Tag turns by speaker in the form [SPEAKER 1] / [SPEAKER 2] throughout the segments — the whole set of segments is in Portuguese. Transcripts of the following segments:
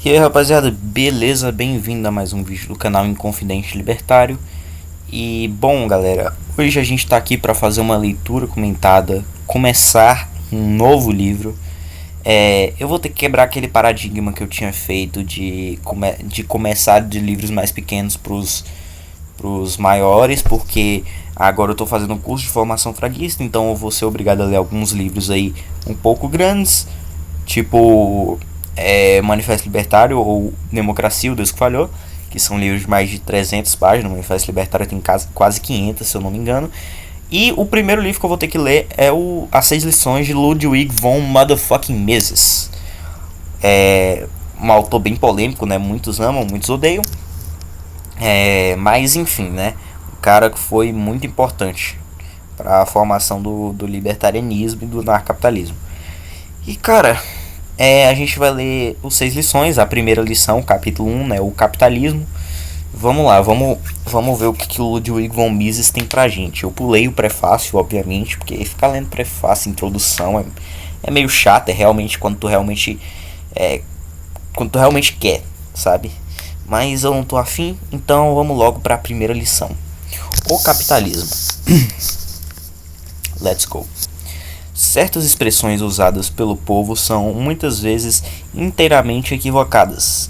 [SPEAKER 1] E aí rapaziada, beleza? Bem-vindo a mais um vídeo do canal Inconfidente Libertário. E bom galera, hoje a gente tá aqui para fazer uma leitura comentada, começar um novo livro. Eu vou ter que quebrar aquele paradigma que eu tinha feito de começar de livros mais pequenos pros maiores, porque agora eu tô fazendo um curso de formação fraguista, então eu vou ser obrigado a ler alguns livros aí um pouco grandes, tipo Manifesto Libertário ou Democracia, o Deus que Falhou, que são livros de mais de 300 páginas. O Manifesto Libertário tem quase 500, se eu não me engano. E o primeiro livro que eu vou ter que ler é As 6 Lições de Ludwig von Motherfucking Mises. É um autor bem polêmico, né? Muitos amam, muitos odeiam. Mas enfim, né? Um cara que foi muito importante para a formação do libertarianismo e do anarcapitalismo. E cara, a gente vai ler os 6 lições. A primeira lição, capítulo 1, né, o capitalismo. Vamos lá, vamos ver o que o Ludwig von Mises tem pra gente. Eu pulei o prefácio, obviamente, porque ficar lendo prefácio, introdução, é meio chato. É realmente quando tu realmente quer, sabe? Mas eu não tô afim, então vamos logo para a primeira lição. O capitalismo. Let's go. Certas expressões usadas pelo povo são muitas vezes inteiramente equivocadas.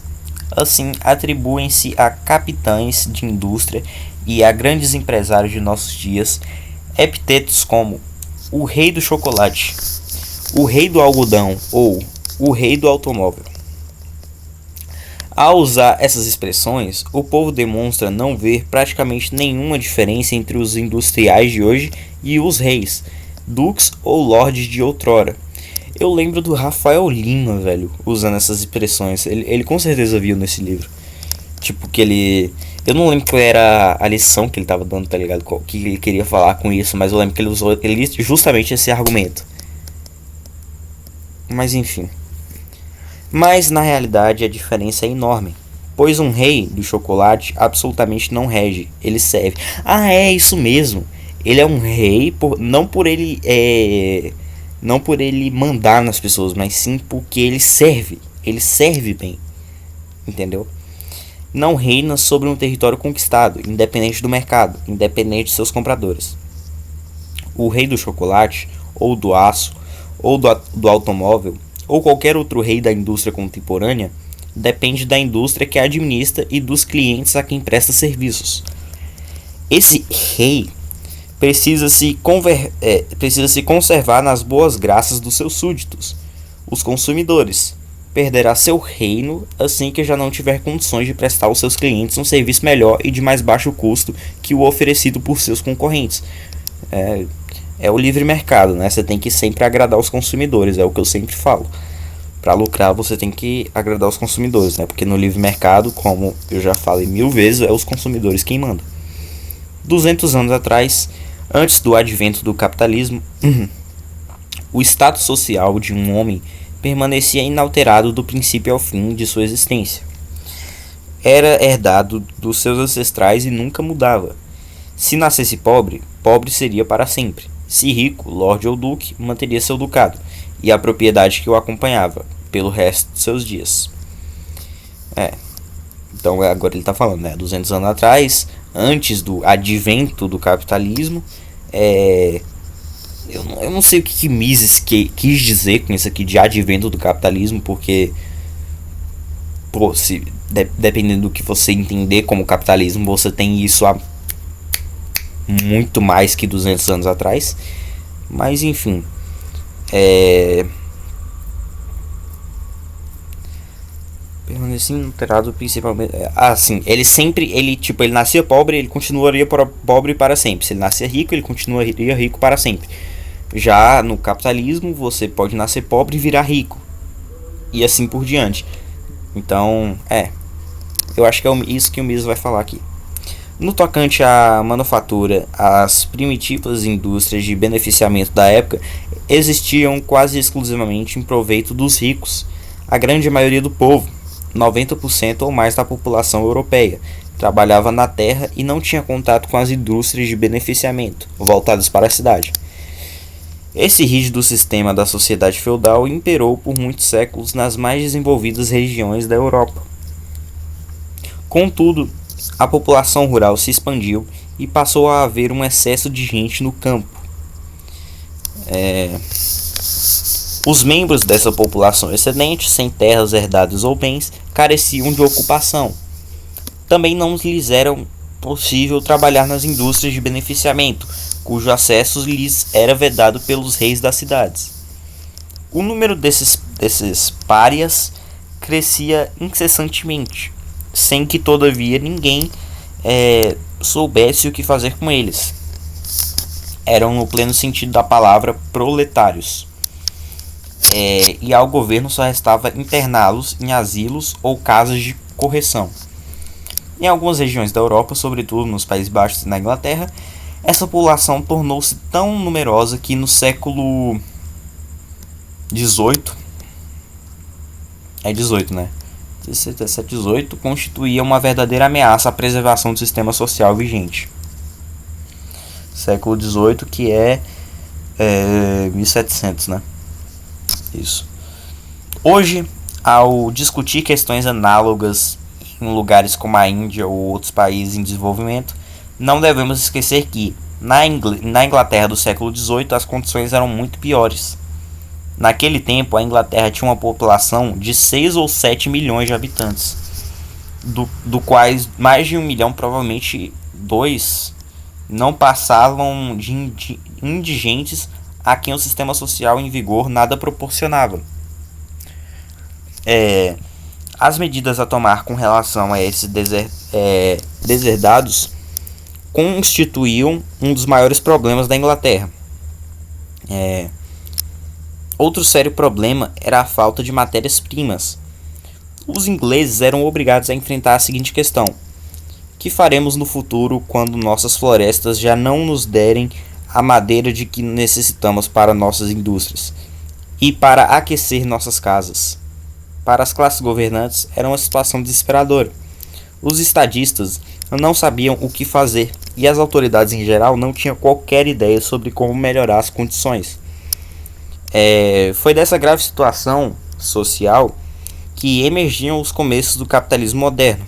[SPEAKER 1] Assim, atribuem-se a capitães de indústria e a grandes empresários de nossos dias epítetos como o rei do chocolate, o rei do algodão ou o rei do automóvel. Ao usar essas expressões, o povo demonstra não ver praticamente nenhuma diferença entre os industriais de hoje e os reis, duques ou lordes de outrora. Eu lembro do Rafael Lima, velho, usando essas expressões. Ele com certeza viu nesse livro. Tipo, que ele... Eu não lembro qual era a lição que ele tava dando, tá ligado? O que ele queria falar com isso, mas eu lembro que ele usou justamente esse argumento. Mas enfim. Mas na realidade a diferença é enorme. Pois um rei do chocolate absolutamente não rege, ele serve. Ah, é isso mesmo. Ele é um rei não por ele mandar nas pessoas, mas sim porque ele serve bem, entendeu? Não reina sobre um território conquistado, independente do mercado, independente de seus compradores. O rei do chocolate, ou do aço, ou do automóvel, ou qualquer outro rei da indústria contemporânea, depende da indústria que administra e dos clientes a quem presta serviços. Esse rei precisa se conservar nas boas graças dos seus súditos, os consumidores. Perderá seu reino assim que já não tiver condições de prestar aos seus clientes um serviço melhor e de mais baixo custo que o oferecido por seus concorrentes. É o livre mercado, né? Você tem que sempre agradar os consumidores, é o que eu sempre falo. Para lucrar você tem que agradar os consumidores, né? Porque no livre mercado, como eu já falei 1000 vezes, é os consumidores quem mandam. 200 anos atrás, antes do advento do capitalismo, o status social de um homem permanecia inalterado do princípio ao fim de sua existência. Era herdado dos seus ancestrais e nunca mudava. Se nascesse pobre, pobre seria para sempre. Se rico, lorde ou duque, manteria seu ducado e a propriedade que o acompanhava pelo resto de seus dias. Então agora ele está falando, né? 200 anos atrás, antes do advento do capitalismo, eu não sei o que Mises quis dizer com isso aqui de advento do capitalismo, porque dependendo do que você entender como capitalismo, você tem isso há muito mais que 200 anos atrás. Mas enfim, permanecendo alterado principalmente. Assim, ele nascia pobre, ele continuaria pobre para sempre. Se ele nascia rico, ele continuaria rico para sempre. Já no capitalismo, você pode nascer pobre e virar rico, e assim por diante. Então, eu acho que é isso que o Mises vai falar aqui. No tocante à manufatura, as primitivas indústrias de beneficiamento da época existiam quase exclusivamente em proveito dos ricos. A grande maioria do povo, 90% ou mais da população europeia, trabalhava na terra e não tinha contato com as indústrias de beneficiamento voltadas para a cidade. Esse rígido sistema da sociedade feudal imperou por muitos séculos nas mais desenvolvidas regiões da Europa. Contudo, a população rural se expandiu e passou a haver um excesso de gente no campo. Os membros dessa população excedente, sem terras herdadas ou bens, careciam de ocupação. Também não lhes era possível trabalhar nas indústrias de beneficiamento, cujo acesso lhes era vedado pelos reis das cidades. O número desses párias crescia incessantemente, sem que todavia ninguém soubesse o que fazer com eles. Eram, no pleno sentido da palavra, proletários. E ao governo só restava interná-los em asilos ou casas de correção. Em algumas regiões da Europa, sobretudo nos Países Baixos e na Inglaterra, essa população tornou-se tão numerosa que no século XVIII, 18, constituía uma verdadeira ameaça à preservação do sistema social vigente. Século XVIII, que é 1700, né? Isso. Hoje, ao discutir questões análogas em lugares como a Índia ou outros países em desenvolvimento, não devemos esquecer que, na Inglaterra do século XVIII, as condições eram muito piores. Naquele tempo, a Inglaterra tinha uma população de 6 ou 7 milhões de habitantes, do quais mais de 1 milhão, provavelmente 2, não passavam de indigentes a quem o sistema social em vigor nada proporcionava. As medidas a tomar com relação a esses deserdados constituíam um dos maiores problemas da Inglaterra. Outro sério problema era a falta de matérias-primas. Os ingleses eram obrigados a enfrentar a seguinte questão: que faremos no futuro quando nossas florestas já não nos derem a madeira de que necessitamos para nossas indústrias e para aquecer nossas casas? Para as classes governantes, era uma situação desesperadora. Os estadistas não sabiam o que fazer e as autoridades em geral não tinham qualquer ideia sobre como melhorar as condições. Foi dessa grave situação social que emergiam os começos do capitalismo moderno.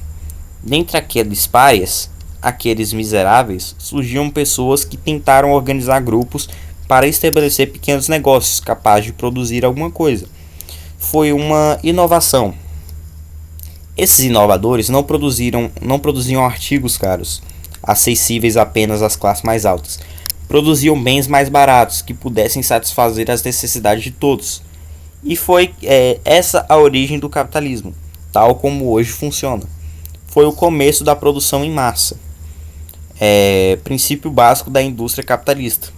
[SPEAKER 1] Dentre aqueles párias, aqueles miseráveis, surgiam pessoas que tentaram organizar grupos para estabelecer pequenos negócios capazes de produzir alguma coisa. Foi uma inovação. Esses inovadores não produziam artigos caros, acessíveis apenas às classes mais altas. Produziam bens mais baratos que pudessem satisfazer as necessidades de todos. E foi essa a origem do capitalismo, tal como hoje funciona. Foi o começo da produção em massa, princípio básico da indústria capitalista.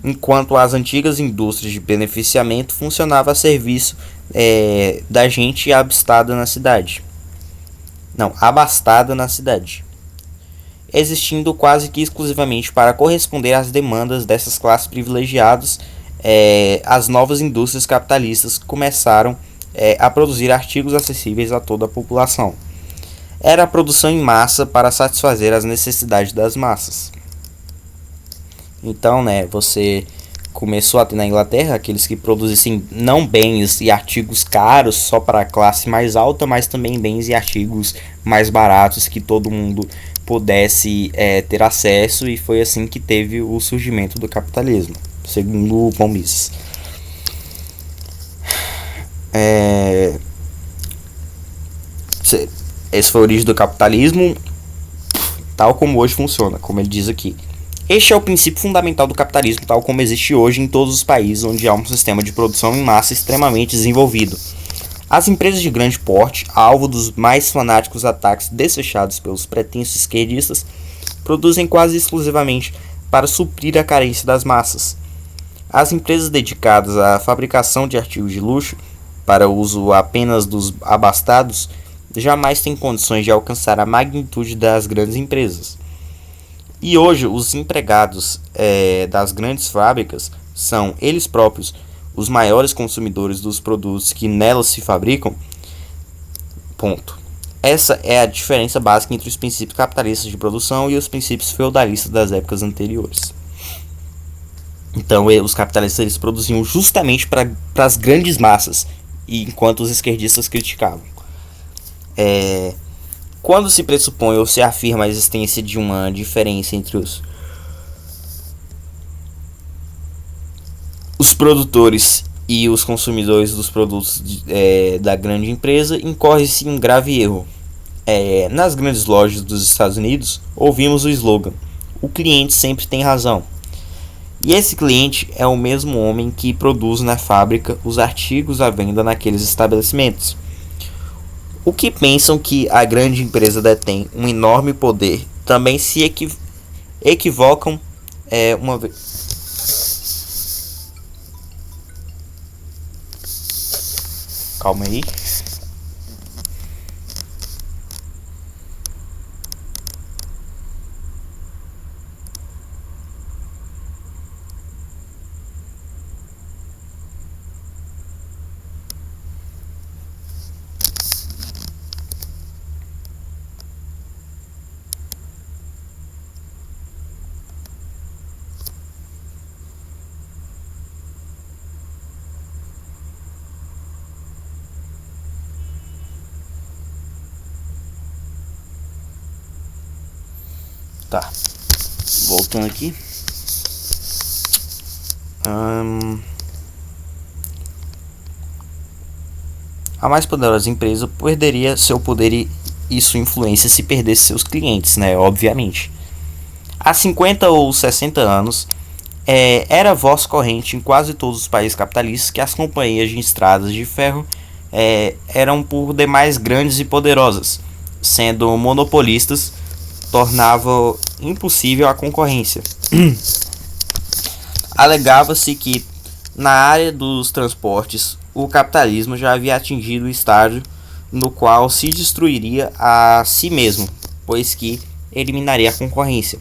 [SPEAKER 1] Enquanto as antigas indústrias de beneficiamento funcionavam a serviço da gente abastada na cidade, existindo quase que exclusivamente para corresponder às demandas dessas classes privilegiadas. As novas indústrias capitalistas começaram a produzir artigos acessíveis a toda a população. Era a produção em massa para satisfazer as necessidades das massas. Então, você começou a ter na Inglaterra aqueles que produzissem não bens e artigos caros só para a classe mais alta, mas também bens e artigos mais baratos que todo mundo pudesse ter acesso, e foi assim que teve o surgimento do capitalismo, segundo o von Mises. Essa foi a origem do capitalismo, tal como hoje funciona, como ele diz aqui. Este é o princípio fundamental do capitalismo, tal como existe hoje em todos os países onde há um sistema de produção em massa extremamente desenvolvido. As empresas de grande porte, alvo dos mais fanáticos ataques desfechados pelos pretensos esquerdistas, produzem quase exclusivamente para suprir a carência das massas. As empresas dedicadas à fabricação de artigos de luxo, para uso apenas dos abastados, jamais têm condições de alcançar a magnitude das grandes empresas. E hoje os empregados das grandes fábricas são eles próprios os maiores consumidores dos produtos que nelas se fabricam. Ponto. Essa é a diferença básica entre os princípios capitalistas de produção e os princípios feudalistas das épocas anteriores. Então os capitalistas eles produziam justamente para as grandes massas, enquanto os esquerdistas criticavam. Quando se pressupõe ou se afirma a existência de uma diferença entre os produtores e os consumidores dos produtos da grande empresa, incorre-se um grave erro. Nas grandes lojas dos Estados Unidos, ouvimos o slogan: o cliente sempre tem razão. E esse cliente é o mesmo homem que produz na fábrica os artigos à venda naqueles estabelecimentos. O que pensam que a grande empresa detém um enorme poder também se equivocam uma vez. Calma aí. Tá. Voltando aqui. A mais poderosa empresa perderia seu poder e sua influência se perdesse seus clientes, né? Obviamente. Há 50 ou 60 anos, era voz corrente em quase todos os países capitalistas que as companhias de estradas de ferro eram por demais grandes e poderosas, sendo monopolistas, tornava impossível a concorrência. Alegava-se que, na área dos transportes, o capitalismo já havia atingido o estágio no qual se destruiria a si mesmo, pois que eliminaria a concorrência.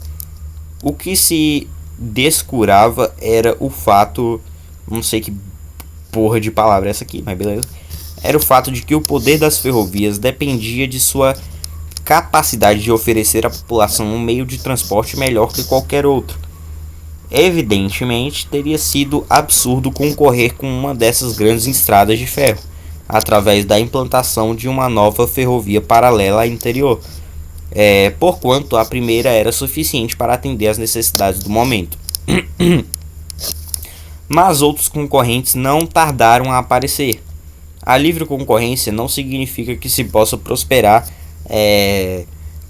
[SPEAKER 1] O que se descurava era o fato, não sei que porra de palavra é essa aqui, mas beleza, era o fato de que o poder das ferrovias dependia de sua capacidade de oferecer à população um meio de transporte melhor que qualquer outro. Evidentemente, teria sido absurdo concorrer com uma dessas grandes estradas de ferro, através da implantação de uma nova ferrovia paralela à anterior, porquanto a primeira era suficiente para atender às necessidades do momento. Mas outros concorrentes não tardaram a aparecer. A livre concorrência não significa que se possa prosperar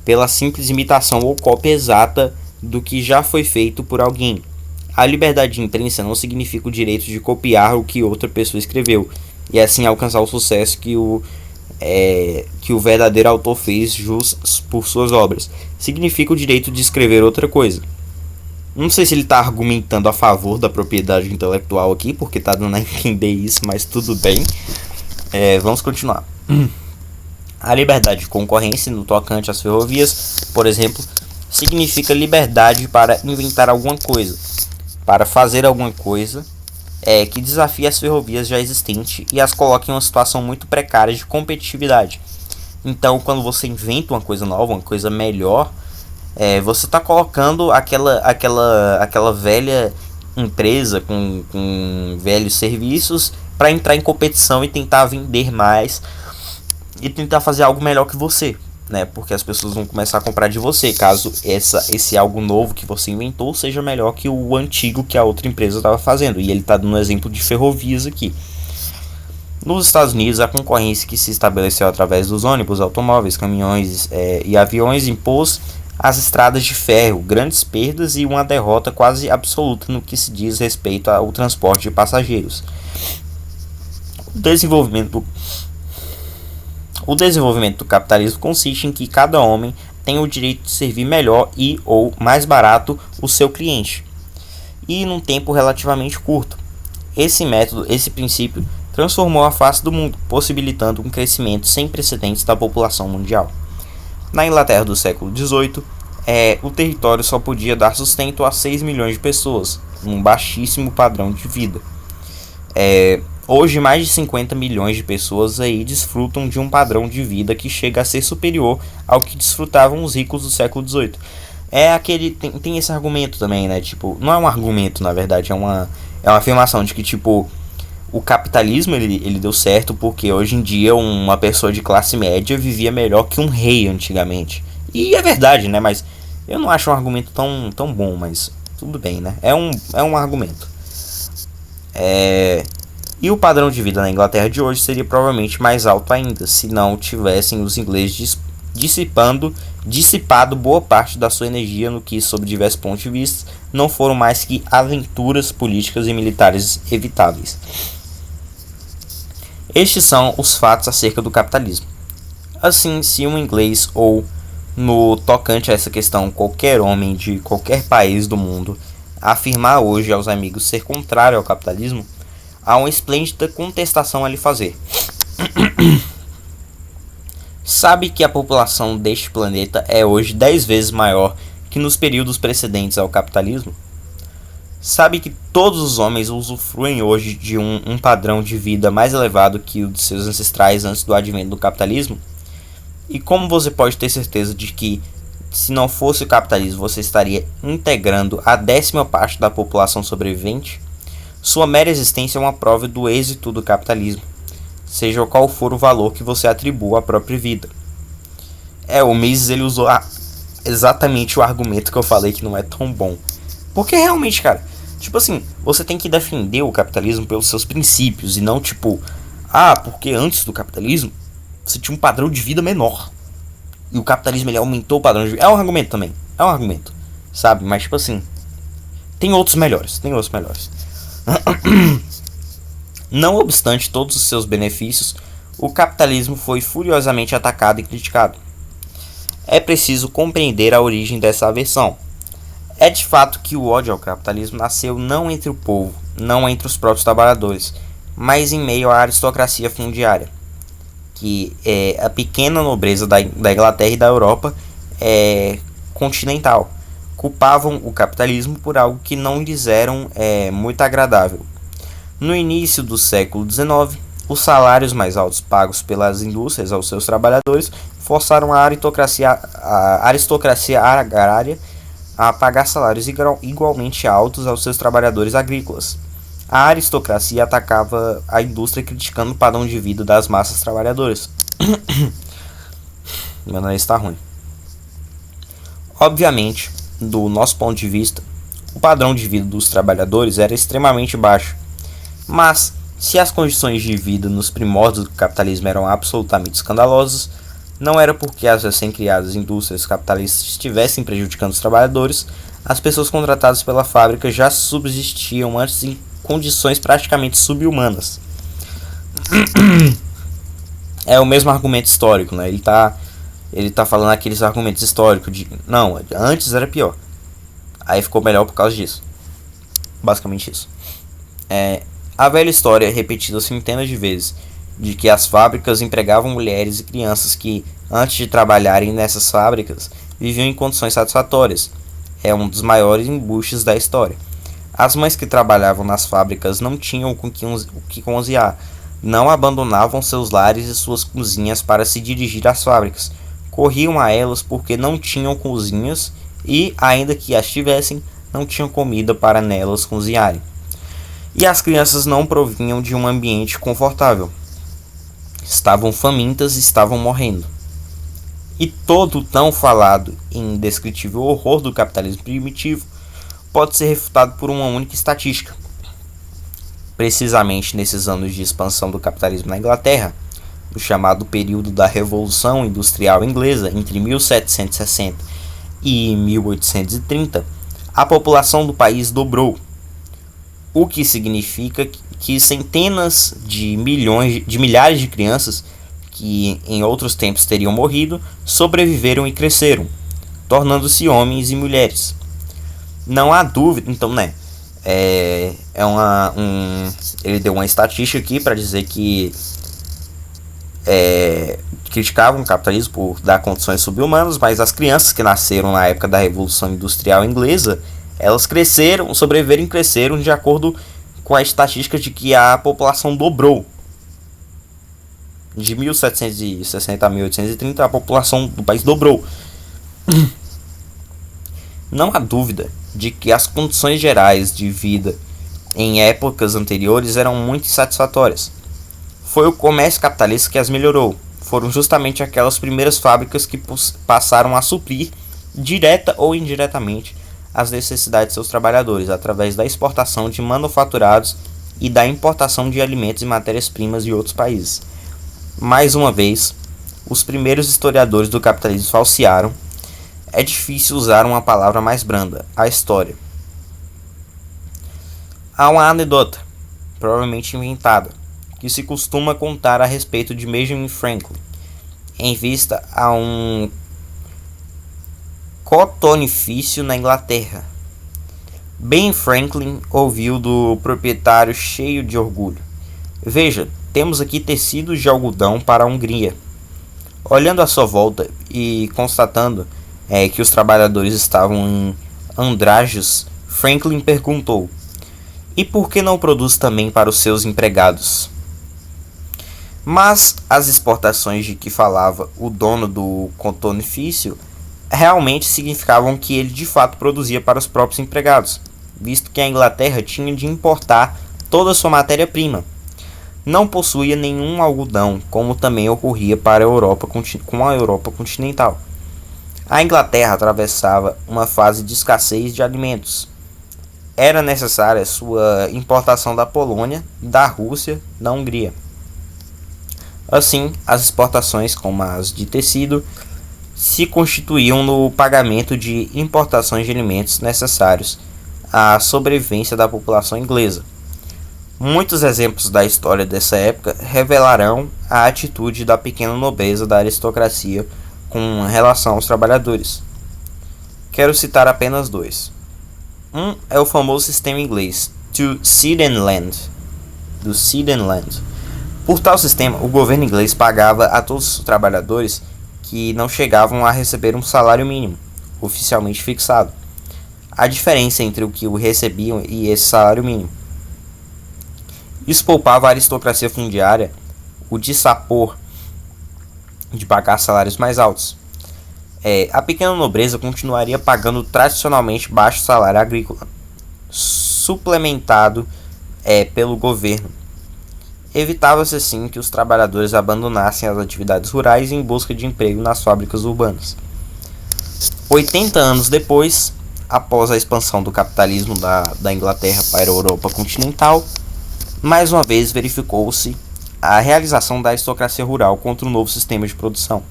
[SPEAKER 1] pela simples imitação ou cópia exata do que já foi feito por alguém. A liberdade de imprensa não significa o direito de copiar o que outra pessoa escreveu e assim alcançar o sucesso que o verdadeiro autor fez jus por suas obras. Significa o direito de escrever outra coisa. Não sei se ele está argumentando a favor da propriedade intelectual aqui, porque está dando a entender isso, mas tudo bem. Vamos continuar. A liberdade de concorrência no tocante às ferrovias, por exemplo, significa liberdade para inventar alguma coisa, para fazer alguma coisa que desafie as ferrovias já existentes e as coloque em uma situação muito precária de competitividade. Então, quando você inventa uma coisa nova, uma coisa melhor, você está colocando aquela velha empresa com velhos serviços para entrar em competição e tentar vender mais e tentar fazer algo melhor que você, né? Porque as pessoas vão começar a comprar de você, caso esse algo novo que você inventou seja melhor que o antigo que a outra empresa estava fazendo. E ele está dando um exemplo de ferrovias aqui. Nos Estados Unidos, a concorrência que se estabeleceu através dos ônibus, automóveis, caminhões e aviões impôs às estradas de ferro grandes perdas e uma derrota quase absoluta no que se diz respeito ao transporte de passageiros. O desenvolvimento do capitalismo consiste em que cada homem tem o direito de servir melhor e ou mais barato o seu cliente, e num tempo relativamente curto. Esse princípio transformou a face do mundo, possibilitando um crescimento sem precedentes da população mundial. Na Inglaterra do século XVIII, o território só podia dar sustento a 6 milhões de pessoas, num baixíssimo padrão de vida. Hoje, mais de 50 milhões de pessoas aí desfrutam de um padrão de vida que chega a ser superior ao que desfrutavam os ricos do século XVIII. É aquele. Tem esse argumento também, né? Tipo, não é um argumento, na verdade, é uma afirmação de que, tipo, o capitalismo ele deu certo porque hoje em dia uma pessoa de classe média vivia melhor que um rei antigamente. E é verdade, né? Mas eu não acho um argumento tão bom, mas tudo bem, né? É um argumento. E o padrão de vida na Inglaterra de hoje seria provavelmente mais alto ainda, se não tivessem os ingleses dissipado boa parte da sua energia no que, sob diversos pontos de vista, não foram mais que aventuras políticas e militares evitáveis. Estes são os fatos acerca do capitalismo. Assim, se um inglês ou, no tocante a essa questão, qualquer homem de qualquer país do mundo afirmar hoje aos amigos ser contrário ao capitalismo, há uma esplêndida contestação a lhe fazer. Sabe que a população deste planeta é hoje 10 vezes maior que nos períodos precedentes ao capitalismo? Sabe que todos os homens usufruem hoje de um padrão de vida mais elevado que o de seus ancestrais antes do advento do capitalismo? E como você pode ter certeza de que, se não fosse o capitalismo, você estaria integrando a 10ª parte da população sobrevivente? Sua mera existência é uma prova do êxito do capitalismo, seja qual for o valor que você atribua à própria vida. O Mises ele usou exatamente o argumento que eu falei que não é tão bom. Porque realmente, cara, tipo assim, você tem que defender o capitalismo pelos seus princípios e não tipo, porque antes do capitalismo você tinha um padrão de vida menor. E o capitalismo ele aumentou o padrão de vida. É um argumento também. É um argumento. Sabe? Mas tipo assim, tem outros melhores. Não obstante todos os seus benefícios, o capitalismo foi furiosamente atacado e criticado. É preciso compreender a origem dessa aversão. É de fato que o ódio ao capitalismo nasceu não entre o povo, não entre os próprios trabalhadores, mas em meio à aristocracia fundiária, que é a pequena nobreza da Inglaterra e da Europa continental. Culpavam o capitalismo por algo que não lhes era muito agradável. No início do século XIX, os salários mais altos pagos pelas indústrias aos seus trabalhadores forçaram a aristocracia agrária a pagar salários igualmente altos aos seus trabalhadores agrícolas. A aristocracia atacava a indústria criticando o padrão de vida das massas trabalhadoras. Meu nariz está ruim. Obviamente, do nosso ponto de vista, o padrão de vida dos trabalhadores era extremamente baixo. Mas, se as condições de vida nos primórdios do capitalismo eram absolutamente escandalosas, não era porque as recém-criadas indústrias capitalistas estivessem prejudicando os trabalhadores, as pessoas contratadas pela fábrica já subsistiam antes em condições praticamente subhumanas. É o mesmo argumento histórico, né? Ele tá falando aqueles argumentos históricos de não, antes era pior. Aí ficou melhor por causa disso. Basicamente isso. A velha história, repetida centenas de vezes, de que as fábricas empregavam mulheres e crianças que, antes de trabalharem nessas fábricas, viviam em condições satisfatórias, é um dos maiores embustes da história. As mães que trabalhavam nas fábricas não tinham o que cozinhar, não abandonavam seus lares e suas cozinhas para se dirigir às fábricas, corriam a elas porque não tinham cozinhas e, ainda que as tivessem, não tinham comida para nelas cozinharem. E as crianças não provinham de um ambiente confortável. Estavam famintas e estavam morrendo. E todo o tão falado e indescritível horror do capitalismo primitivo pode ser refutado por uma única estatística. Precisamente nesses anos de expansão do capitalismo na Inglaterra, no chamado período da Revolução Industrial Inglesa, entre 1760 e 1830, a população do país dobrou, o que significa que centenas de milhares de crianças que em outros tempos teriam morrido sobreviveram e cresceram, tornando-se homens e mulheres. Não há dúvida, então, né? Ele deu uma estatística aqui para dizer que criticavam o capitalismo por dar condições subhumanas, mas as crianças que nasceram na época da Revolução Industrial Inglesa, elas cresceram, sobreviveram e cresceram de acordo com a estatística de que a população dobrou. De 1760 a 1830, a população do país dobrou. Não há dúvida de que as condições gerais de vida em épocas anteriores eram muito insatisfatórias. Foi o comércio capitalista que as melhorou. Foram justamente aquelas primeiras fábricas que passaram a suprir, direta ou indiretamente, as necessidades de seus trabalhadores, através da exportação de manufaturados e da importação de alimentos e matérias-primas de outros países. Mais uma vez, os primeiros historiadores do capitalismo falsearam. É difícil usar uma palavra mais branda: a história. Há uma anedota, provavelmente inventada, que se costuma contar a respeito de Benjamin Franklin, em vista a um cotonifício na Inglaterra. Ben Franklin ouviu do proprietário cheio de orgulho: "Veja, temos aqui tecidos de algodão para a Hungria." Olhando à sua volta e constatando que os trabalhadores estavam em andrajos, Franklin perguntou: "E por que não produz também para os seus empregados?" Mas as exportações de que falava o dono do cotonifício realmente significavam que ele de fato produzia para os próprios empregados, visto que a Inglaterra tinha de importar toda a sua matéria-prima. Não possuía nenhum algodão, como também ocorria para a Europa com a Europa continental. A Inglaterra atravessava uma fase de escassez de alimentos. Era necessária sua importação da Polônia, da Rússia, da Hungria. Assim, as exportações, como as de tecido, se constituíam no pagamento de importações de alimentos necessários à sobrevivência da população inglesa. Muitos exemplos da história dessa época revelarão a atitude da pequena nobreza da aristocracia com relação aos trabalhadores. Quero citar apenas dois. Um é o famoso sistema inglês do Seed and Land. Por tal sistema, o governo inglês pagava a todos os trabalhadores que não chegavam a receber um salário mínimo, oficialmente fixado. A diferença entre o que o recebiam e esse salário mínimo. Isso poupava a aristocracia fundiária o dissapor de pagar salários mais altos. A pequena nobreza continuaria pagando tradicionalmente baixo salário agrícola, suplementado pelo governo. Evitava-se assim que os trabalhadores abandonassem as atividades rurais em busca de emprego nas fábricas urbanas. 80 anos depois, após a expansão do capitalismo da Inglaterra para a Europa continental, mais uma vez verificou-se a realização da aristocracia rural contra o novo sistema de produção.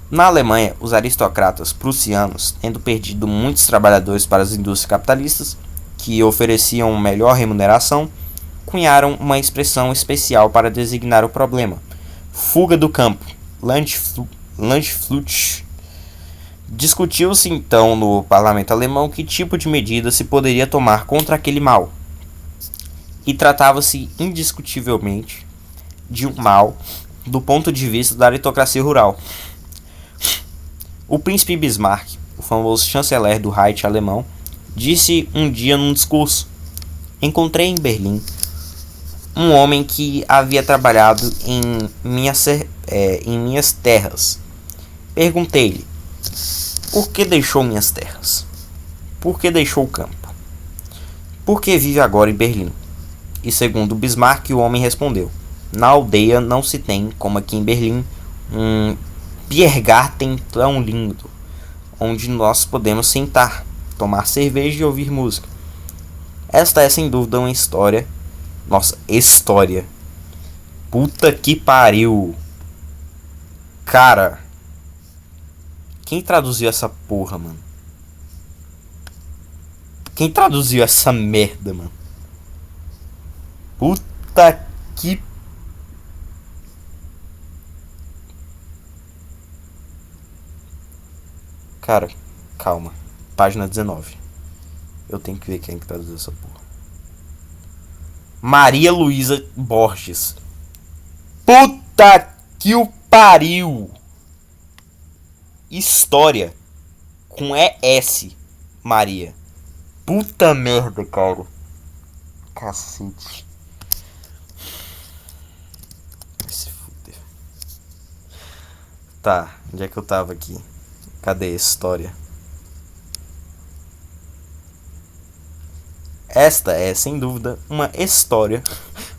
[SPEAKER 1] Na Alemanha, os aristocratas prussianos, tendo perdido muitos trabalhadores para as indústrias capitalistas, que ofereciam melhor remuneração, cunharam uma expressão especial para designar o problema: fuga do campo, Landflucht. Discutiu-se então no parlamento alemão que tipo de medida se poderia tomar contra aquele mal. E tratava-se indiscutivelmente de um mal do ponto de vista da aristocracia rural. O príncipe Bismarck, o famoso chanceler do Reich alemão, disse um dia num discurso: "Encontrei em Berlim um homem que havia trabalhado em minhas terras. Perguntei-lhe: por que deixou minhas terras? Por que deixou o campo? Por que vive agora em Berlim?" E segundo Bismarck, o homem respondeu: "Na aldeia não se tem, como aqui em Berlim, um Biergarten tão lindo, onde nós podemos sentar, tomar cerveja e ouvir música." Esta é sem dúvida uma história. Nossa, história. Puta que pariu. Cara, quem traduziu essa porra, mano? Quem traduziu essa merda, mano? Puta que... Cara, calma. Página 19. Eu tenho que ver quem que traduziu essa porra. Maria Luísa Borges. Puta que o pariu. História. Com ES. Maria. Puta merda, cara. Cacete. Vai se fuder. Tá, onde é que eu tava aqui? Cadê a história? Esta é, sem dúvida, uma história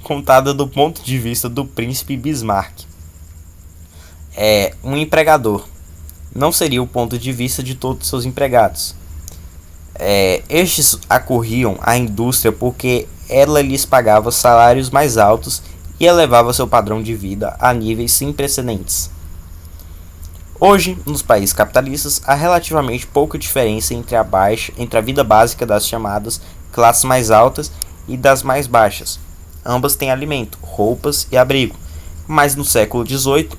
[SPEAKER 1] contada do ponto de vista do príncipe Bismarck. Um empregador. Não seria o ponto de vista de todos os seus empregados. Estes acorriam à indústria porque ela lhes pagava salários mais altos e elevava seu padrão de vida a níveis sem precedentes. Hoje, nos países capitalistas, há relativamente pouca diferença entre a vida básica das chamadas classes mais altas e das mais baixas. Ambas têm alimento, roupas e abrigo, mas no século XVIII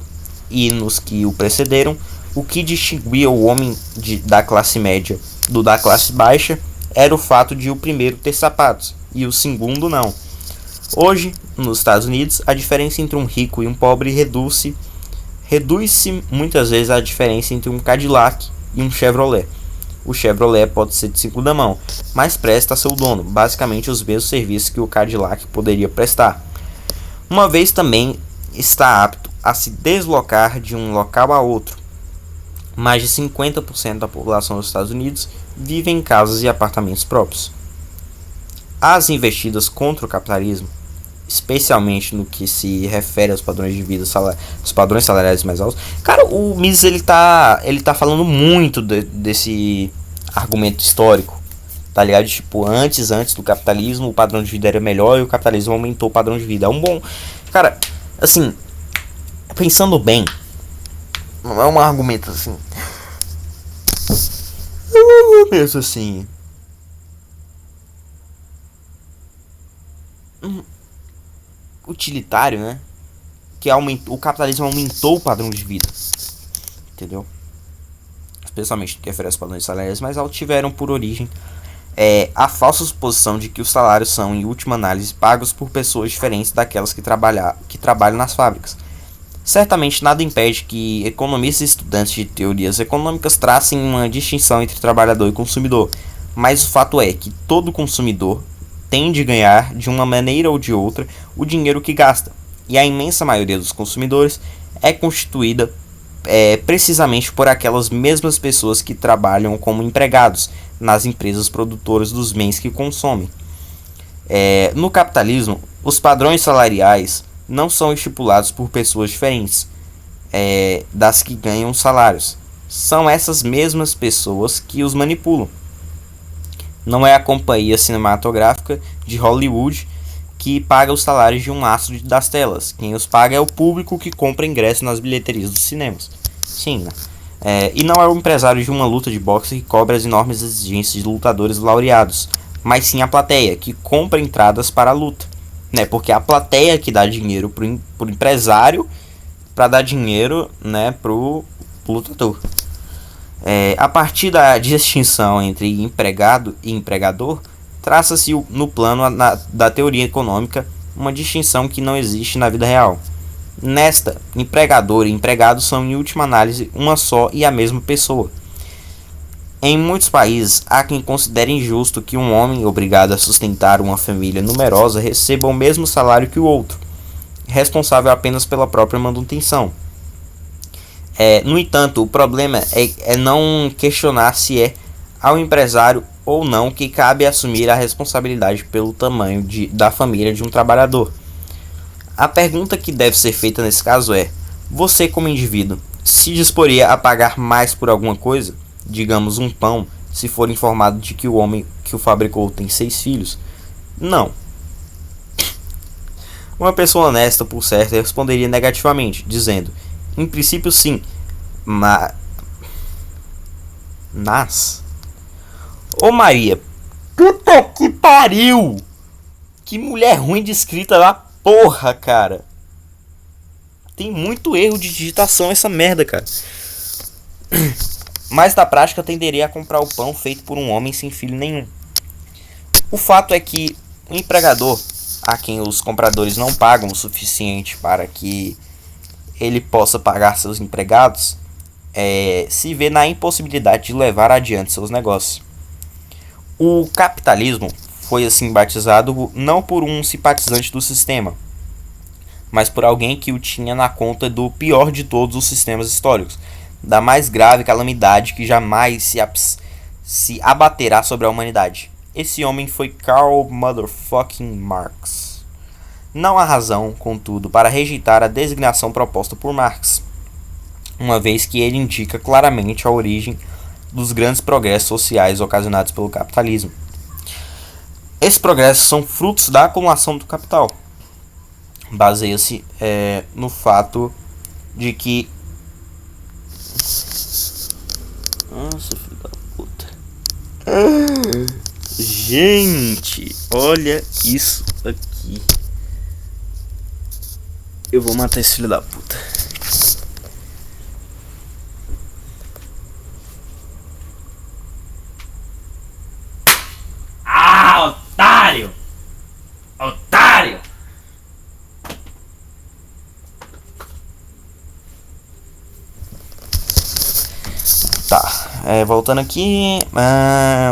[SPEAKER 1] e nos que o precederam, o que distinguia o homem da classe média do da classe baixa era o fato de o primeiro ter sapatos e o segundo não. Hoje, nos Estados Unidos, a diferença entre um rico e um pobre reduz-se muitas vezes à diferença entre um Cadillac e um Chevrolet. O Chevrolet pode ser de segunda mão, mas presta a seu dono basicamente os mesmos serviços que o Cadillac poderia prestar. Uma vez também está apto a se deslocar de um local a outro. Mais de 50% da população dos Estados Unidos vive em casas e apartamentos próprios. As investidas contra o capitalismo, especialmente no que se refere aos padrões de vida, os padrões salariais mais altos. Cara, o Mises ele tá falando muito desse argumento histórico, tá ligado? Tipo, antes do capitalismo, o padrão de vida era melhor e o capitalismo aumentou o padrão de vida. É um bom... Cara, assim, pensando bem, não é um argumento assim... Eu penso assim... utilitário, né? Que o capitalismo aumentou o padrão de vida, entendeu? Especialmente no que refere aos padrões salariais mais altos, tiveram por origem a falsa suposição de que os salários são, em última análise, pagos por pessoas diferentes daquelas que trabalham nas fábricas. Certamente nada impede que economistas e estudantes de teorias econômicas tracem uma distinção entre trabalhador e consumidor, mas o fato é que todo consumidor tem de ganhar, de uma maneira ou de outra, o dinheiro que gasta, e a imensa maioria dos consumidores é constituída precisamente por aquelas mesmas pessoas que trabalham como empregados nas empresas produtoras dos bens que consomem. No capitalismo, os padrões salariais não são estipulados por pessoas diferentes das que ganham salários. São essas mesmas pessoas que os manipulam. Não é a companhia cinematográfica de Hollywood que paga os salários de um astro das telas. Quem os paga é o público que compra ingresso nas bilheterias dos cinemas. Sim, né? E não é o empresário de uma luta de boxe que cobra as enormes exigências de lutadores laureados, mas sim a plateia, que compra entradas para a luta. Né? Porque é a plateia que dá dinheiro pro empresário para dar dinheiro, né, pro lutador. A partir da distinção entre empregado e empregador, traça-se no plano da teoria econômica uma distinção que não existe na vida real. Nesta, empregador e empregado são, em última análise, uma só e a mesma pessoa. Em muitos países, há quem considere injusto que um homem obrigado a sustentar uma família numerosa receba o mesmo salário que o outro, responsável apenas pela própria manutenção. No entanto, o problema é não questionar se é ao empresário ou não que cabe assumir a responsabilidade pelo tamanho da família de um trabalhador. A pergunta que deve ser feita nesse caso é: você, como indivíduo, se disporia a pagar mais por alguma coisa, digamos um pão, se for informado de que o homem que o fabricou tem 6 filhos? Não. Uma pessoa honesta, por certo, responderia negativamente, dizendo: em princípio sim, mas... Ô Maria, puta que pariu! Que mulher ruim de escrita da porra, cara. Tem muito erro de digitação essa merda, cara. Mas na prática tenderia a comprar o pão feito por um homem sem filho nenhum. O fato é que o empregador, a quem os compradores não pagam o suficiente para que ele possa pagar seus empregados, se vê na impossibilidade de levar adiante seus negócios. O capitalismo foi assim batizado não por um simpatizante do sistema, mas por alguém que o tinha na conta do pior de todos os sistemas históricos, da mais grave calamidade que jamais se abaterá sobre a humanidade. Esse homem foi Karl Motherfucking Marx. Não há razão, contudo, para rejeitar a designação proposta por Marx, uma vez que ele indica claramente a origem dos grandes progressos sociais ocasionados pelo capitalismo. Esses progressos são frutos da acumulação do capital. Baseia-se no fato de que... Nossa, filho da puta. Gente, olha isso aqui. Eu vou matar esse filho da puta.
[SPEAKER 2] Ah, otário! Otário!
[SPEAKER 1] Tá, voltando aqui,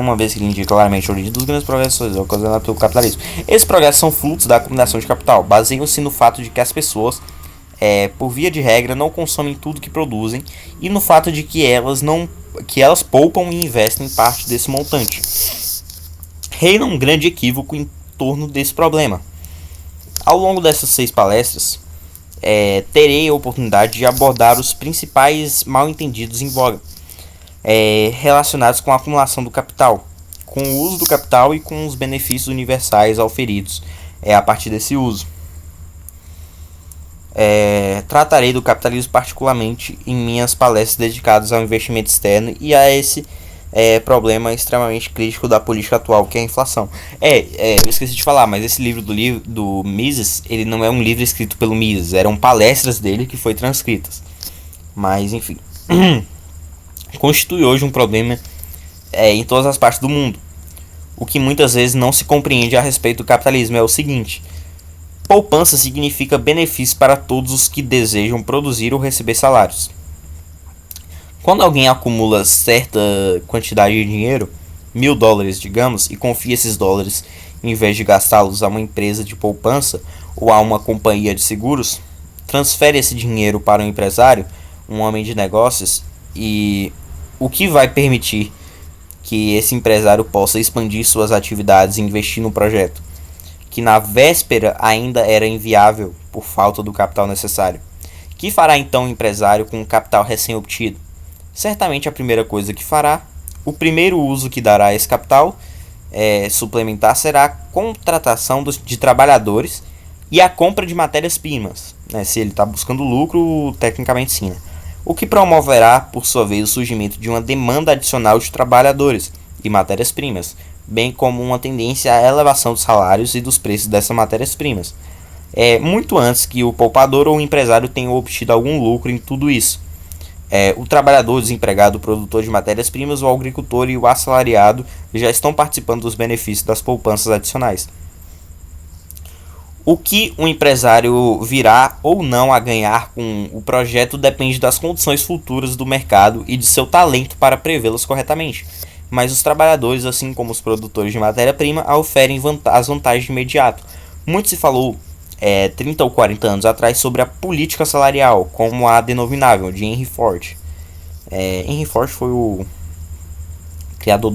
[SPEAKER 1] uma vez que ele indica claramente a origem dos grandes progressos ocasionados pelo capitalismo. Esses progressos são frutos da acumulação de capital, baseiam-se no fato de que as pessoas, por via de regra, não consomem tudo que produzem e no fato de que elas poupam e investem parte desse montante. Reina um grande equívoco em torno desse problema. Ao longo dessas 6 palestras, terei a oportunidade de abordar os principais mal-entendidos em voga, relacionados com a acumulação do capital, com o uso do capital e com os benefícios universais auferidos a partir desse uso. Tratarei do capitalismo particularmente em minhas palestras dedicadas ao investimento externo e a esse problema extremamente crítico da política atual, que é a inflação. Eu esqueci de falar, mas esse livro do Mises, ele não é um livro escrito pelo Mises, eram palestras dele que foi transcritas. Mas, enfim, constitui hoje um problema em todas as partes do mundo. O que muitas vezes não se compreende a respeito do capitalismo é o seguinte: poupança significa benefício para todos os que desejam produzir ou receber salários. Quando alguém acumula certa quantidade de dinheiro, $1.000, digamos, e confia esses dólares, em vez de gastá-los a uma empresa de poupança ou a uma companhia de seguros, transfere esse dinheiro para um empresário, um homem de negócios, e o que vai permitir que esse empresário possa expandir suas atividades e investir no projeto, que na véspera ainda era inviável por falta do capital necessário. O que fará então o empresário com o capital recém-obtido? Certamente a primeira coisa que fará, o primeiro uso que dará a esse capital suplementar será a contratação de trabalhadores e a compra de matérias-primas, se ele está buscando lucro, tecnicamente sim, o que promoverá, por sua vez, o surgimento de uma demanda adicional de trabalhadores e matérias-primas, bem como uma tendência à elevação dos salários e dos preços dessas matérias-primas, muito antes que o poupador ou o empresário tenha obtido algum lucro em tudo isso. O trabalhador, o desempregado, o produtor de matérias-primas, o agricultor e o assalariado já estão participando dos benefícios das poupanças adicionais. O que o empresário virá ou não a ganhar com o projeto depende das condições futuras do mercado e de seu talento para prevê-las corretamente. Mas os trabalhadores, assim como os produtores de matéria-prima, oferem as vantagens de imediato. Muito se falou 30 ou 40 anos atrás sobre a política salarial, como a denominável de Henry Ford. Henry Ford foi o criador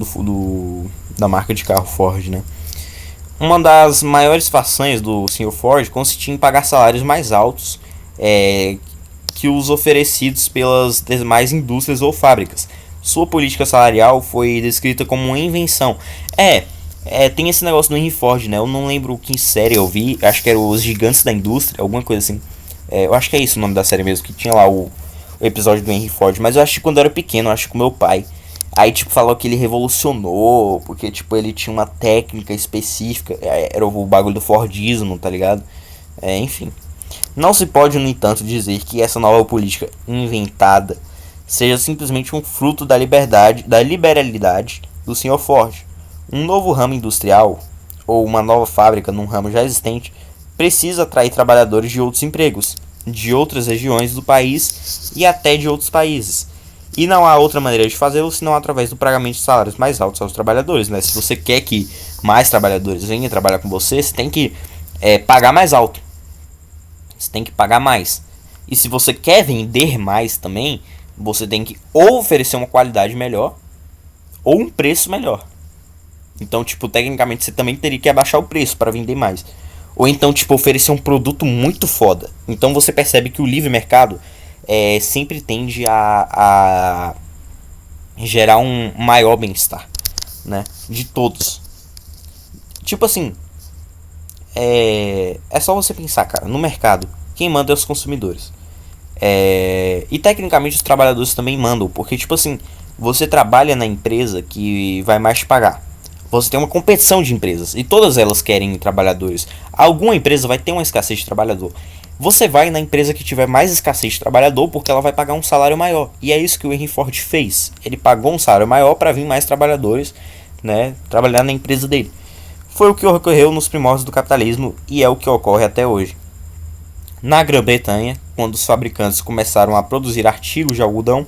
[SPEAKER 1] da marca de carro Ford, né? Uma das maiores façanhas do Sr. Ford consistia em pagar salários mais altos que os oferecidos pelas demais indústrias ou fábricas. Sua política salarial foi descrita como uma invenção. Tem esse negócio do Henry Ford, né? Eu não lembro que série eu vi. Acho que era Os Gigantes da Indústria, alguma coisa assim. Eu acho que é isso o nome da série mesmo, que tinha lá o episódio do Henry Ford. Mas eu acho que quando eu era pequeno, eu acho que com meu pai. Aí, tipo, falou que ele revolucionou, porque, tipo, ele tinha uma técnica específica. Era o bagulho do Fordismo, tá ligado? Enfim. Não se pode, no entanto, dizer que essa nova política inventada seja simplesmente um fruto da liberalidade do Sr. Ford. Um novo ramo industrial, ou uma nova fábrica num ramo já existente, precisa atrair trabalhadores de outros empregos, de outras regiões do país e até de outros países. E não há outra maneira de fazê-lo senão através do pagamento de salários mais altos aos trabalhadores, né? Se você quer que mais trabalhadores venham trabalhar com você, você tem que pagar mais alto. Você tem que pagar mais. E se você quer vender mais também, você tem que ou oferecer uma qualidade melhor ou um preço melhor. Então, tipo, tecnicamente você também teria que abaixar o preço para vender mais. Ou então, tipo, oferecer um produto muito foda. Então você percebe que o livre mercado sempre tende a gerar um maior bem-estar, né? De todos. Tipo assim, é só você pensar, cara, no mercado, quem manda é os consumidores. E tecnicamente os trabalhadores também mandam, porque tipo assim, você trabalha na empresa que vai mais te pagar. Você tem uma competição de empresas e todas elas querem trabalhadores. Alguma empresa vai ter uma escassez de trabalhador. Você vai na empresa que tiver mais escassez de trabalhador porque ela vai pagar um salário maior. E é isso que o Henry Ford fez. Ele pagou um salário maior para vir mais trabalhadores, né, trabalhar na empresa dele. Foi o que ocorreu nos primórdios do capitalismo e é o que ocorre até hoje. Na Grã-Bretanha, quando os fabricantes começaram a produzir artigos de algodão,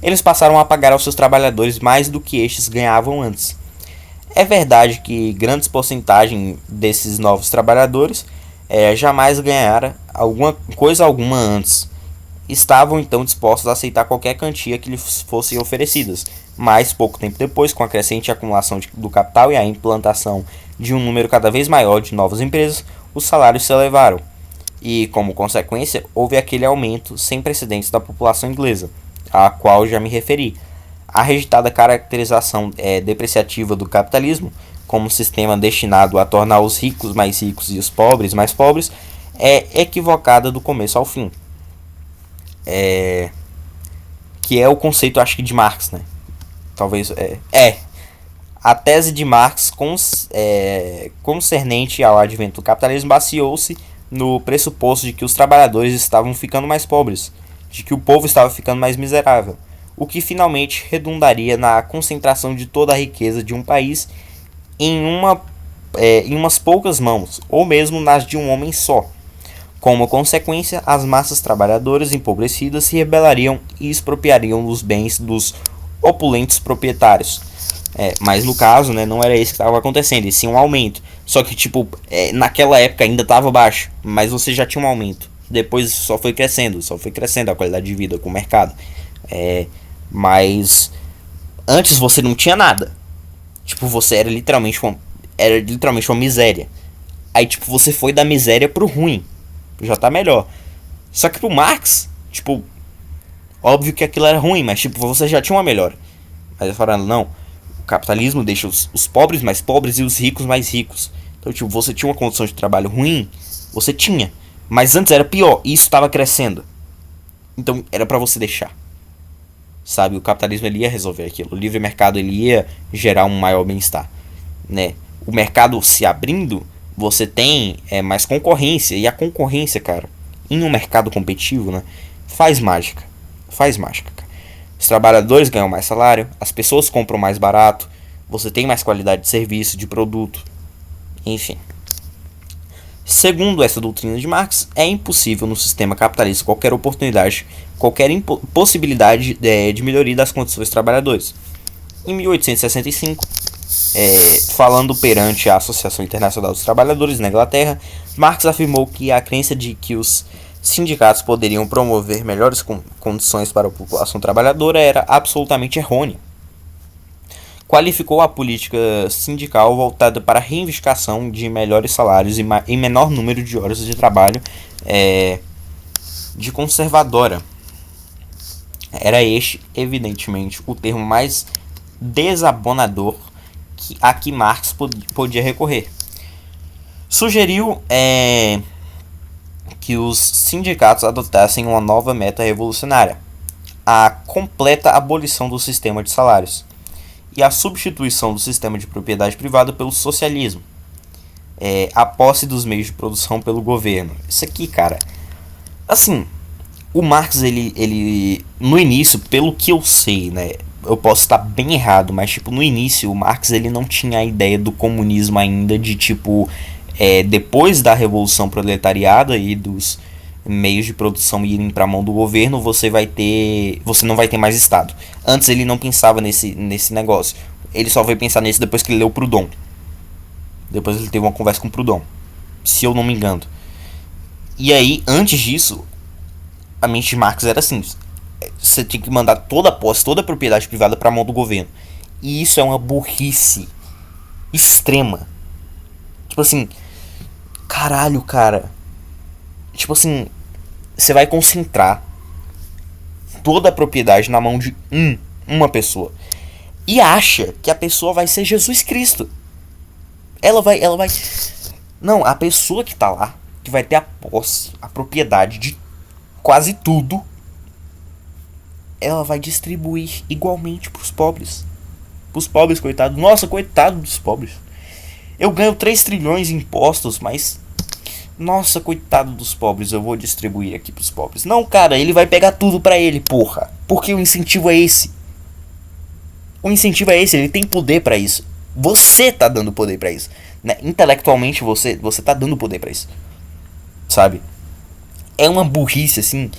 [SPEAKER 1] eles passaram a pagar aos seus trabalhadores mais do que estes ganhavam antes. É verdade que grandes porcentagens desses novos trabalhadores jamais ganharam alguma antes. Estavam então dispostos a aceitar qualquer quantia que lhes fossem oferecidas, mas pouco tempo depois, com a crescente acumulação do capital e a implantação de um número cada vez maior de novas empresas, os salários se elevaram. E, como consequência, houve aquele aumento sem precedentes da população inglesa, a qual já me referi. A rejeitada caracterização depreciativa do capitalismo como sistema destinado a tornar os ricos mais ricos e os pobres mais pobres é equivocada do começo ao fim. Que é o conceito, acho que, de Marx, né? Talvez. A tese de Marx concernente ao advento do capitalismo baseou-se no pressuposto de que os trabalhadores estavam ficando mais pobres, de que o povo estava ficando mais miserável, o que finalmente redundaria na concentração de toda a riqueza de um país em umas poucas mãos, ou mesmo nas de um homem só. Como consequência, as massas trabalhadoras empobrecidas se rebelariam e expropriariam os bens dos opulentos proprietários. Mas no caso, né, não era isso que estava acontecendo, e sim um aumento. Só que, tipo, naquela época ainda estava baixo, mas você já tinha um aumento. Depois só foi crescendo a qualidade de vida com o mercado. Mas antes você não tinha nada. Tipo, você era literalmente uma miséria. Aí, tipo, você foi da miséria pro ruim. Já tá melhor. Só que pro Marx, tipo, óbvio que aquilo era ruim, mas tipo, você já tinha uma melhora. Mas falando, não, o capitalismo deixa os pobres mais pobres e os ricos mais ricos. Então, tipo, você tinha uma condição de trabalho ruim, você tinha. Mas antes era pior, e isso estava crescendo. Então, era pra você deixar. Sabe, o capitalismo ele ia resolver aquilo. O livre mercado ele ia gerar um maior bem-estar, né? O mercado se abrindo, você tem mais concorrência. E a concorrência, cara, em um mercado competitivo, né, faz mágica. Faz mágica, cara. Os trabalhadores ganham mais salário, as pessoas compram mais barato, você tem mais qualidade de serviço, de produto, enfim. Segundo essa doutrina de Marx, é impossível no sistema capitalista qualquer oportunidade, qualquer possibilidade de melhoria das condições dos trabalhadores. Em 1865, falando perante a Associação Internacional dos Trabalhadores na Inglaterra, Marx afirmou que a crença de que os sindicatos poderiam promover melhores condições para a população trabalhadora era absolutamente errônea. Qualificou a política sindical voltada para a reivindicação de melhores salários e menor número de horas de trabalho de conservadora. Era este, evidentemente, o termo mais desabonador a que Marx podia recorrer. Sugeriu que os sindicatos adotassem uma nova meta revolucionária, a completa abolição do sistema de salários e a substituição do sistema de propriedade privada pelo socialismo, a posse dos meios de produção pelo governo. Isso aqui, cara, assim, o Marx, ele no início, pelo que eu sei, né, eu posso estar bem errado, mas tipo, no início o Marx ele não tinha a ideia do comunismo ainda, de tipo, depois da revolução proletariada e dos meios de produção irem para a mão do governo, você não vai ter mais Estado. Antes ele não pensava nesse negócio. Ele só foi pensar nisso depois que ele leu Proudhon. Depois ele teve uma conversa com Proudhon, se eu não me engano. E aí, antes disso, a mente de Marx era assim: você tinha que mandar toda a posse, toda a propriedade privada para a mão do governo. E isso é uma burrice. extrema. Tipo assim, caralho, cara. Tipo assim, você vai concentrar toda a propriedade na mão de uma pessoa. E acha que a pessoa vai ser Jesus Cristo. Ela vai. Não, a pessoa que tá lá, que vai ter a posse, a propriedade de quase tudo, ela vai distribuir igualmente pros pobres. Pros pobres, coitados. Nossa, coitado dos pobres. Eu ganho 3 trilhões em impostos, mas... Nossa, coitado dos pobres, eu vou distribuir aqui pros pobres. Não, cara, ele vai pegar tudo pra ele, porra. Porque o incentivo é esse. O incentivo é esse, ele tem poder pra isso. Você tá dando poder pra isso. Né? Intelectualmente, você tá dando poder pra isso. Sabe? É uma burrice, assim.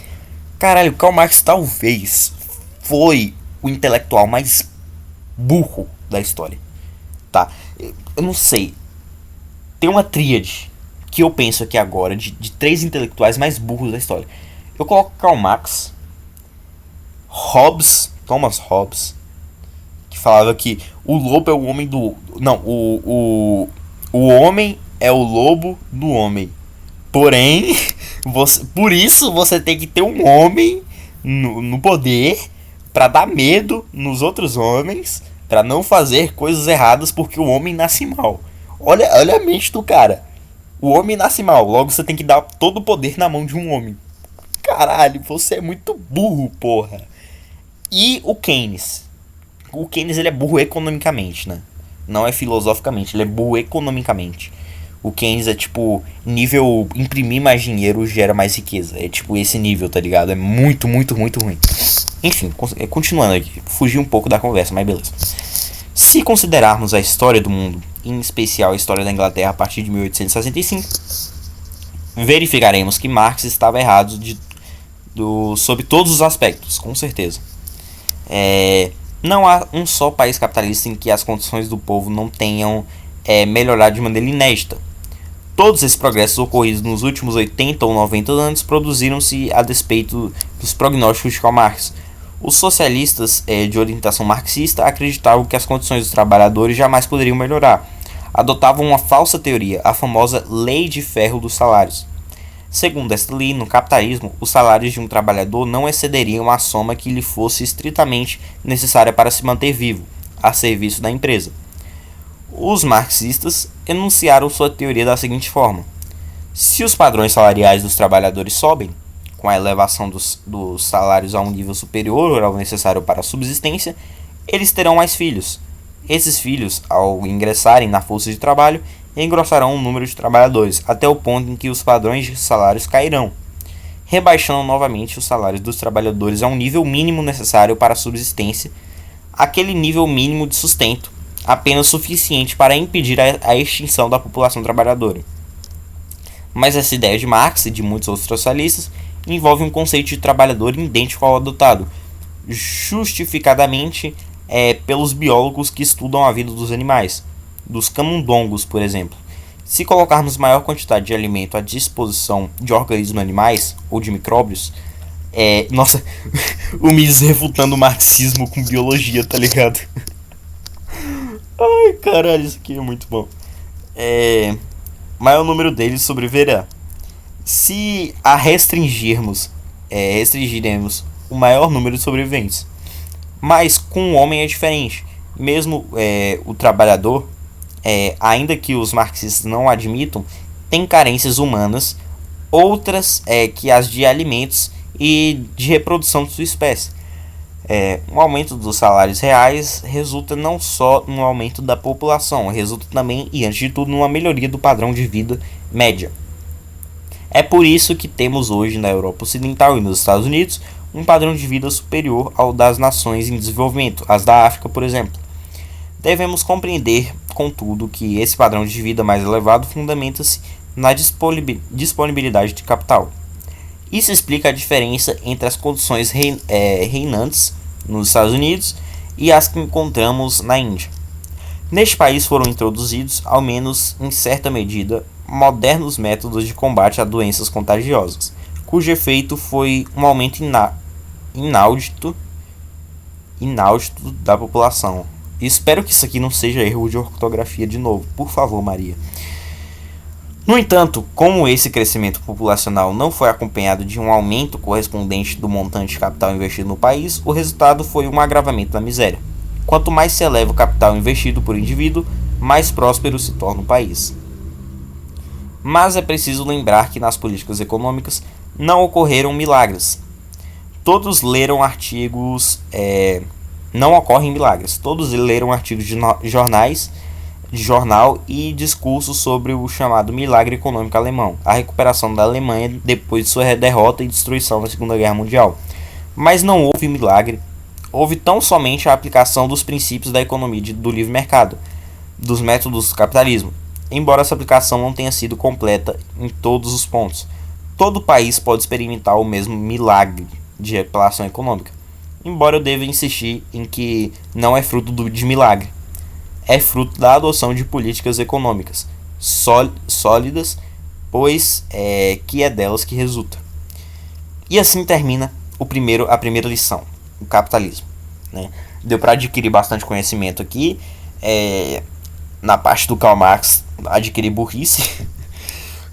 [SPEAKER 1] Caralho, Karl Marx talvez foi o intelectual mais burro da história. Tá? Eu não sei. Tem uma tríade que eu penso aqui agora de 3 intelectuais mais burros da história. Eu coloco Karl Marx, Hobbes, Thomas Hobbes, que falava que o lobo é o homem do... Não, o homem é o lobo do homem. Porém, por isso você tem que ter um homem no poder para dar medo nos outros homens, para não fazer coisas erradas porque o homem nasce mal. Olha a mente do cara. O homem nasce mal, logo você tem que dar todo o poder na mão de um homem. Caralho, você é muito burro, porra. E o Keynes. O Keynes, ele é burro economicamente, né? Não é filosoficamente, ele é burro economicamente. O Keynes é tipo, nível imprimir mais dinheiro gera mais riqueza. É tipo esse nível, tá ligado? É muito, muito, muito ruim. Enfim, continuando aqui. Fugi um pouco da conversa, mas beleza. Se considerarmos a história do mundo, em especial a história da Inglaterra a partir de 1865, verificaremos que Marx estava errado sob todos os aspectos, com certeza. Não há um só país capitalista em que as condições do povo não tenham melhorado de maneira inédita. Todos esses progressos ocorridos nos últimos 80 ou 90 anos produziram-se a despeito dos prognósticos de Karl Marx. Os socialistas de orientação marxista acreditavam que as condições dos trabalhadores jamais poderiam melhorar. Adotavam uma falsa teoria, a famosa Lei de Ferro dos Salários. Segundo esta lei, no capitalismo, os salários de um trabalhador não excederiam a soma que lhe fosse estritamente necessária para se manter vivo, a serviço da empresa. Os marxistas enunciaram sua teoria da seguinte forma: se os padrões salariais dos trabalhadores sobem, com a elevação dos salários a um nível superior ao necessário para a subsistência, eles terão mais filhos. Esses filhos, ao ingressarem na força de trabalho, engrossarão o número de trabalhadores, até o ponto em que os padrões de salários cairão, rebaixando novamente os salários dos trabalhadores a um nível mínimo necessário para a subsistência, aquele nível mínimo de sustento, apenas suficiente para impedir a extinção da população trabalhadora. Mas essa ideia de Marx e de muitos outros socialistas envolve um conceito de trabalhador idêntico ao adotado, justificadamente pelos biólogos que estudam a vida dos animais, dos camundongos, por exemplo. Se colocarmos maior quantidade de alimento à disposição de organismos animais ou de micróbios, nossa, o Mises refutando o marxismo com biologia, tá ligado? Ai, caralho, isso aqui é muito bom. Maior número deles sobreviverá. Se a restringirmos o maior número de sobreviventes. Mas com o homem é diferente. Mesmo o trabalhador, ainda que os marxistas não admitam, tem carências humanas, outras que as de alimentos e de reprodução de sua espécie. Um aumento dos salários reais resulta não só no aumento da população, resulta também, e antes de tudo, numa melhoria do padrão de vida média. É por isso que temos hoje na Europa Ocidental e nos Estados Unidos um padrão de vida superior ao das nações em desenvolvimento, as da África, por exemplo. Devemos compreender, contudo, que esse padrão de vida mais elevado fundamenta-se na disponibilidade de capital. Isso explica a diferença entre as condições reinantes nos Estados Unidos e as que encontramos na Índia. Neste país foram introduzidos, ao menos em certa medida, modernos métodos de combate a doenças contagiosas, cujo efeito foi um aumento inaudito da população. Espero que isso aqui não seja erro de ortografia de novo. Por favor, Maria. No entanto, como esse crescimento populacional não foi acompanhado de um aumento correspondente do montante de capital investido no país, o resultado foi um agravamento da miséria. Quanto mais se eleva o capital investido por indivíduo, mais próspero se torna o país. Mas é preciso lembrar que nas políticas econômicas não ocorreram milagres. Todos leram artigos... Não ocorrem milagres. Todos leram artigos de jornal e discursos sobre o chamado milagre econômico alemão, a recuperação da Alemanha depois de sua derrota e destruição na Segunda Guerra Mundial. Mas não houve milagre. Houve tão somente a aplicação dos princípios da economia do livre mercado, dos métodos do capitalismo, embora essa aplicação não tenha sido completa em todos os pontos. Todo país pode experimentar o mesmo milagre de recuperação econômica, embora eu deva insistir em que não é fruto de milagre. É fruto da adoção de políticas econômicas sólidas, pois que é delas que resulta. E assim termina a primeira lição, o capitalismo. Né? Deu para adquirir bastante conhecimento aqui. Na parte do Karl Marx, adquirir burrice.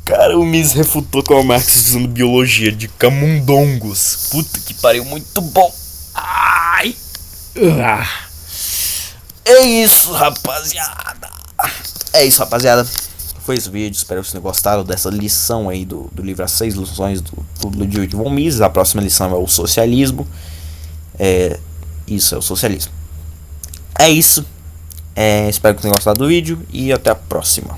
[SPEAKER 1] Cara, o Mises refutou Karl Marx usando biologia de camundongos. Puta que pariu, muito bom. Ai! É isso, rapaziada. Foi esse vídeo. Espero que vocês tenham gostado dessa lição aí do livro As 6 Lições do Ludwig von Mises. A próxima lição é o socialismo. Isso é o socialismo. É isso. Espero que tenham gostado do vídeo e até a próxima.